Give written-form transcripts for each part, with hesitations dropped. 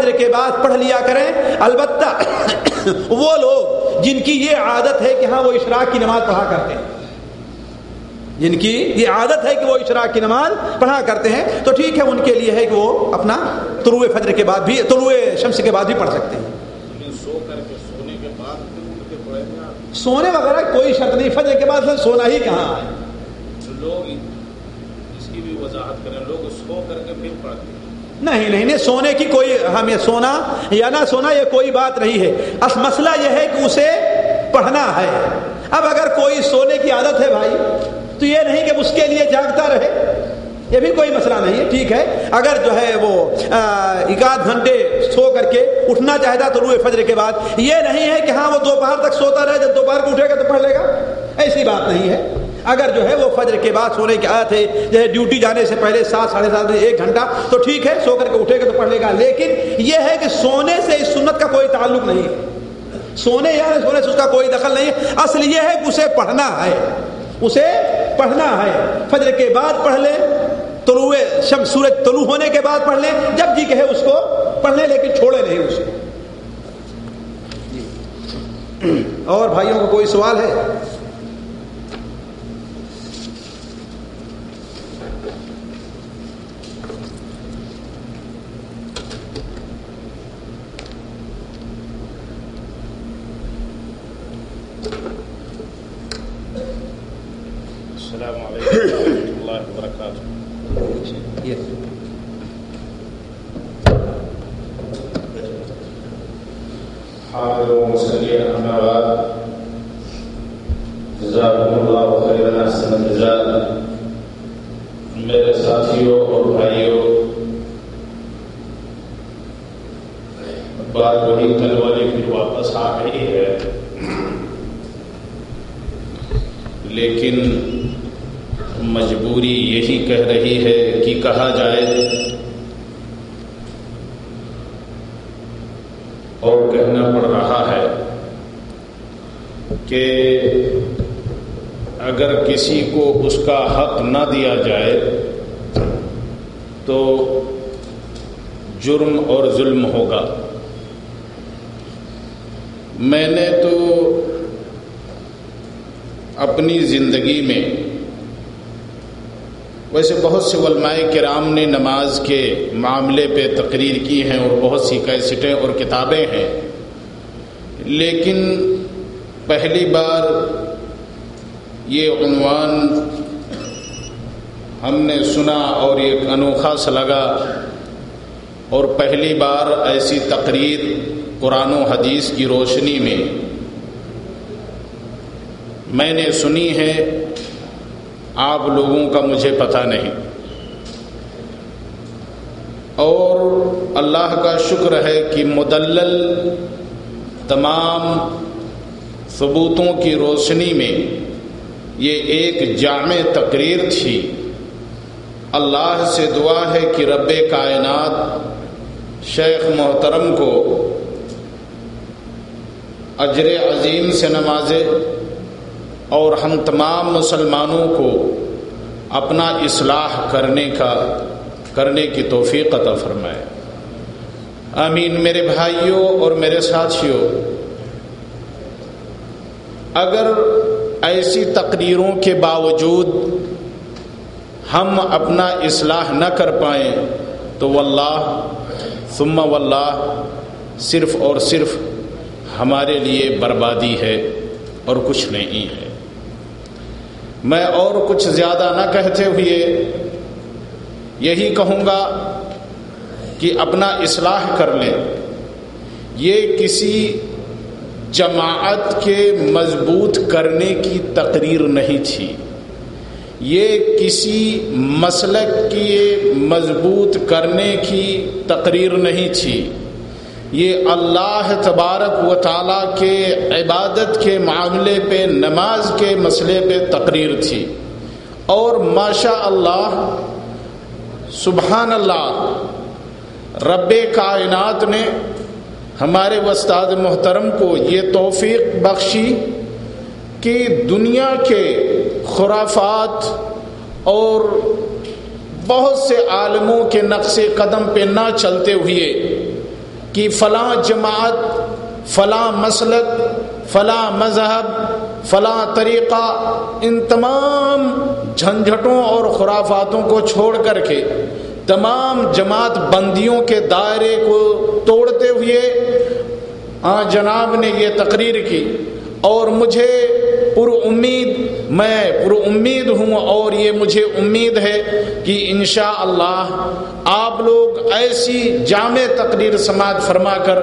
فجر کے بعد پڑھ لیا کریں. البتہ وہ لوگ جن کی یہ عادت ہے کہ ہاں وہ اشراق کی نماز پڑھا کرتے ہیں، جن کی یہ عادت ہے کہ وہ اشراق کی نماز پڑھا کرتے ہیں، تو ٹھیک ہے، ان کے لیے ہے کہ وہ اپنا طلوع فجر کے بعد بھی، طلوع شمس کے بعد بھی پڑھ سکتے ہیں. سو کر کے سونے کے بعد پڑھیں گے، سونے وغیرہ کوئی شرط نہیں، فجر کے بعد سونا ہی کہاں ہے. لوگ اس کی بھی وضاحت کریں، لوگ سو کر کے پھر پڑھتے ہیں. نہیں، سونے کی کوئی، ہمیں سونا یا نہ سونا یہ کوئی بات نہیں ہے. مسئلہ یہ ہے کہ اسے پڑھنا ہے. اب اگر کوئی سونے کی عادت ہے بھائی، تو یہ نہیں کہ اس کے لیے جاگتا رہے، یہ بھی کوئی مسئلہ نہیں ہے. ٹھیک ہے، اگر جو ہے وہ ایک آدھ گھنٹے سو کر کے اٹھنا چاہتا طلوع فجر کے بعد، یہ نہیں ہے کہ ہاں وہ دوپہر تک سوتا رہے، جب دوپہر کو اٹھے گا تو پڑھ لے گا، ایسی بات نہیں ہے. اگر جو ہے وہ فجر کے بعد سونے کی عادت ہے، جیسے ڈیوٹی جانے سے پہلے 7 ساڑھے 7 بجے 1 گھنٹہ، تو ٹھیک ہے، سو کر کے اٹھے گا تو پڑھ لے گا. لیکن یہ ہے کہ سونے سے اس سنت کا کوئی تعلق نہیں ہے، سونے یا سونے سے اس کا کوئی دخل نہیں ہے. اصل یہ ہے کہ اسے پڑھنا ہے، اسے پڑھنا ہے. فجر کے بعد پڑھ لیں، طلوع شمس سورج طلوع ہونے کے بعد پڑھ لیں، جب جی کہے اس کو پڑھ لیں، لیکن چھوڑے نہیں اس کو. اور بھائیوں کو کوئی سوال ہے؟ السلام علیکم ورحمۃ اللہ وبرکاتہ. حاضروں مسلمین اما بعد، جزاکم اللہ خیرا احسن الجزاء. میرے ساتھیوں اور بھائیوں، بات وہی کل والی پھر واپس آ رہی ہے، لیکن مجبوری یہی کہہ رہی ہے کہ کہا جائے اور کہنا پڑ رہا ہے کہ اگر کسی کو اس کا حق نہ دیا جائے تو جرم اور ظلم ہوگا. میں نے تو اپنی زندگی میں، ویسے بہت سے علماء کرام نے نماز کے معاملے پہ تقریر کی ہیں اور بہت سی کیسٹیں اور کتابیں ہیں، لیکن پہلی بار یہ عنوان ہم نے سنا اور ایک انوکھا سا لگا، اور پہلی بار ایسی تقریر قرآن و حدیث کی روشنی میں نے سنی ہے. آپ لوگوں کا مجھے پتہ نہیں، اور اللہ کا شکر ہے کہ مدلل تمام ثبوتوں کی روشنی میں یہ ایک جامع تقریر تھی. اللہ سے دعا ہے کہ رب کائنات شیخ محترم کو اجر عظیم سے نوازے اور ہم تمام مسلمانوں کو اپنا اصلاح کرنے کی توفیق عطا فرمائے. آمین. میرے بھائیوں اور میرے ساتھیوں، اگر ایسی تقریروں کے باوجود ہم اپنا اصلاح نہ کر پائیں تو واللہ ثم واللہ صرف اور صرف ہمارے لیے بربادی ہے اور کچھ نہیں ہے. میں اور کچھ زیادہ نہ کہتے ہوئے یہی کہوں گا کہ اپنا اصلاح کر لیں. یہ کسی جماعت کے مضبوط کرنے کی تقریر نہیں تھی، یہ کسی مسلک کی مضبوط کرنے کی تقریر نہیں تھی، یہ اللہ تبارک و تعالیٰ کے عبادت کے معاملے پہ، نماز کے مسئلے پہ تقریر تھی. اور ماشاء اللہ سبحان اللہ، رب کائنات نے ہمارے استاد محترم کو یہ توفیق بخشی کہ دنیا کے خرافات اور بہت سے عالموں کے نقش قدم پہ نہ چلتے ہوئے کہ فلاں جماعت، فلاں مسلک، فلاں مذہب، فلاں طریقہ، ان تمام جھنجھٹوں اور خرافاتوں کو چھوڑ کر کے تمام جماعت بندیوں کے دائرے کو توڑتے ہوئے جناب نے یہ تقریر کی، اور مجھے میں پر امید ہوں، اور یہ مجھے امید ہے کہ انشاءاللہ آپ لوگ ایسی جامع تقریر سماعت فرما کر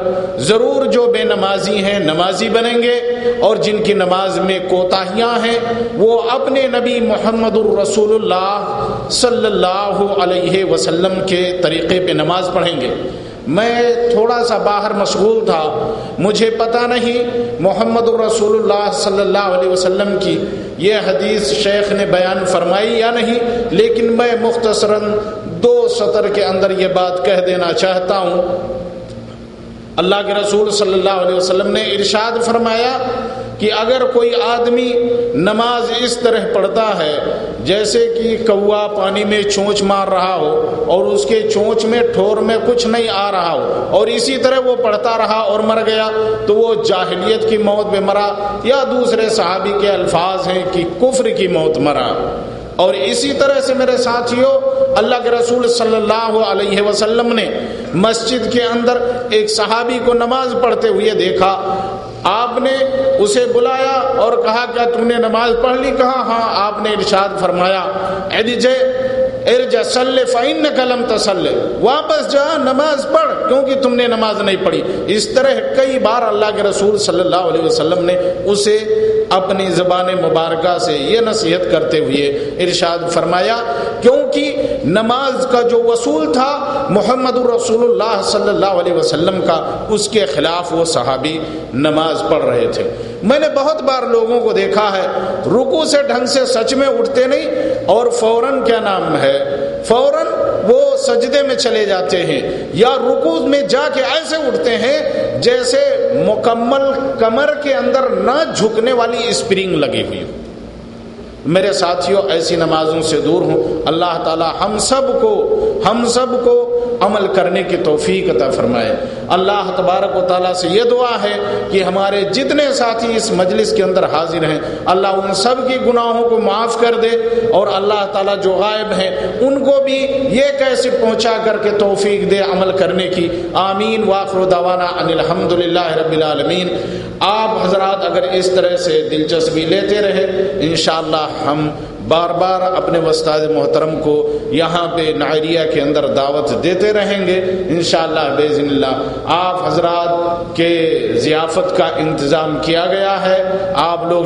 ضرور جو بے نمازی ہیں نمازی بنیں گے، اور جن کی نماز میں کوتاہیاں ہیں وہ اپنے نبی محمد الرسول اللہ صلی اللہ علیہ وسلم کے طریقے پہ نماز پڑھیں گے۔ میں تھوڑا سا باہر مشغول تھا، مجھے پتہ نہیں محمد الرسول اللہ صلی اللہ علیہ وسلم کی یہ حدیث شیخ نے بیان فرمائی یا نہیں، لیکن میں مختصراً 2 سطر کے اندر یہ بات کہہ دینا چاہتا ہوں۔ اللہ کے رسول صلی اللہ علیہ وسلم نے ارشاد فرمایا کہ اگر کوئی آدمی نماز اس طرح پڑھتا ہے جیسے کہ کوا پانی میں چونچ مار رہا ہو اور اس کے چونچ میں ٹھور میں کچھ نہیں آ رہا ہو، اور اسی طرح وہ پڑھتا رہا اور مر گیا، تو وہ جاہلیت کی موت میں مرا، یا دوسرے صحابی کے الفاظ ہیں کہ کفر کی موت مرا۔ اور اسی طرح سے میرے ساتھیوں، اللہ کے رسول صلی اللہ علیہ وسلم نے مسجد کے اندر ایک صحابی کو نماز پڑھتے ہوئے دیکھا، آپ نے اسے بلایا اور کہا کیا تم نے نماز پڑھ لی؟ کہا ہاں۔ آپ نے ارشاد فرمایا ارجع صلی فإنک لم تصلی، واپس جا نماز پڑھ کیونکہ تم نے نماز نہیں پڑھی۔ اس طرح کئی بار اللہ کے رسول صلی اللہ علیہ وسلم نے اسے اپنی زبان مبارکہ سے یہ نصیحت کرتے ہوئے ارشاد فرمایا، کیونکہ نماز کا جو اصول تھا محمد الرسول اللہ صلی اللہ علیہ وسلم کا، اس کے خلاف وہ صحابی نماز پڑھ رہے تھے۔ میں نے بہت بار لوگوں کو دیکھا ہے رکوع سے ڈھنگ سے سچ میں اٹھتے نہیں، اور فوراً کیا نام ہے، فوراً وہ سجدے میں چلے جاتے ہیں، یا رکوع میں جا کے ایسے اٹھتے ہیں جیسے مکمل کمر کے اندر نہ جھکنے والی اسپرنگ لگی ہوئی ہو۔ میرے ساتھیوں، ایسی نمازوں سے دور ہوں۔ اللہ تعالی ہم سب کو عمل کرنے کی توفیق عطا فرمائے۔ اللہ تبارک و تعالیٰ سے یہ دعا ہے کہ ہمارے جتنے ساتھی اس مجلس کے اندر حاضر ہیں اللہ ان سب کی گناہوں کو معاف کر دے، اور اللہ تعالیٰ جو غائب ہیں ان کو بھی یہ کیسے پہنچا کر کے توفیق دے عمل کرنے کی۔ آمین۔ وآخر دعوانا ان الحمدللہ رب العالمین۔ آپ حضرات اگر اس طرح سے دلچسپی لیتے رہے انشاءاللہ ہم بار بار اپنے استاد محترم کو یہاں پہ نائریہ کے اندر دعوت دیتے رہیں گے انشاءاللہ باذن اللہ۔ آپ حضرات کے ضیافت کا انتظام کیا گیا ہے، آپ لوگ